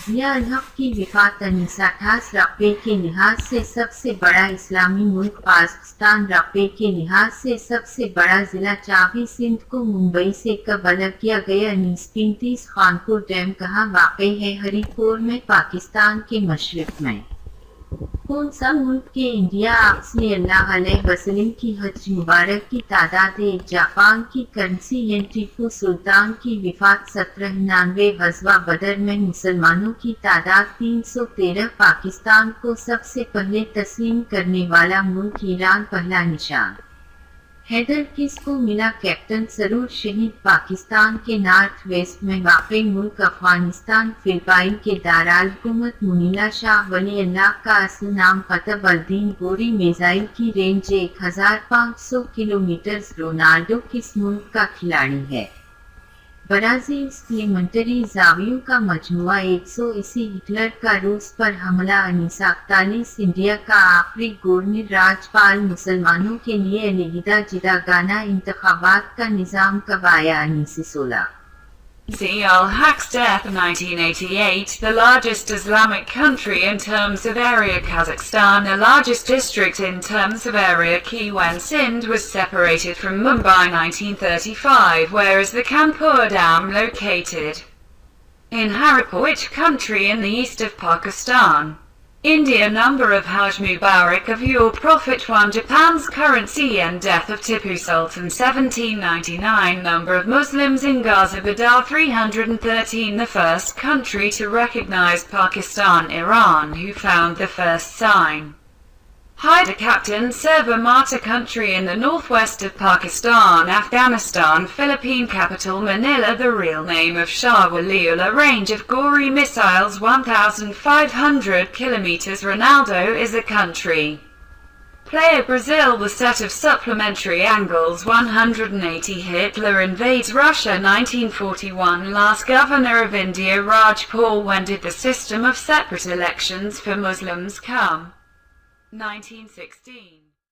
यह अरब की विफात 1928 रकबे के लिहाज से सबसे बड़ा इस्लामी मुल्क पाकिस्तान, रकबे के लिहाज से सबसे बड़ा जिला चाबी सिंध को मुंबई से कब अलग किया गया। 1935 खानपुर डैम कहाँ वाक़ है? हरिपुर में, पाकिस्तान के मशरिक़ में। कौन सा मुल्क के इंडिया आपने अल्लाह अलैहि वसल्लम की हज मुबारक की तादाद है? जापान की करेंसी है। टीपू सुल्तान की विफात 1799। ग़ज़वा बदर में मुसलमानों की तादाद 313। पाकिस्तान को सबसे पहले तस्लीम करने वाला मुल्क ईरान। पहला निशान हैदर किसको मिला? कैप्टन सरूर शहीद। पाकिस्तान के नॉर्थ वेस्ट में वाक़ मुल्क अफगानिस्तान। फ़िलिपाइन के दाराल हुकूमत मुनीला शाह वली अल्लाह का असल नाम क़तब अल-दीन गोरी। मिसाइल की रेंज 1500 किलोमीटर। रोनाल्डो किस मुल्क का खिलाड़ी है? ब्राज़ील। सप्लीमेंट्री जावियों का मजमुआ 180। हिटलर का रूस पर हमला 1941। इंडिया का आखिरी गवर्नर राज्यपाल। मुसलमानों के लिए अलहदा जिदागाना इंतखाबात का निज़ाम कब आया? 1916। Al-Haq's death 1988. The largest Islamic country in terms of area, Kazakhstan. The largest district in terms of area, Key. When Sindh was separated from Mumbai 1935, where is the Kanpur Dam located? In Haripur. Which country in the east of Pakistan? India. Number of Hajj Mubarak of your Prophet 1. Japan's currency yen. Death of Tipu Sultan 1799. Number of Muslims in Gaza Badar 313. The first country to recognize Pakistan, Iran. Who found the first sign? Hyder Captain Server Mata. Country in the northwest of Pakistan, Afghanistan. Philippine capital Manila. The real name of Shah Waliullah. Range of Gori missiles 1,500 kilometers. Ronaldo is a country. Player Brazil. The set of supplementary angles 180. Hitler invades Russia 1941. Last governor of India Rajpal. When did the system of separate elections for Muslims come? 1916.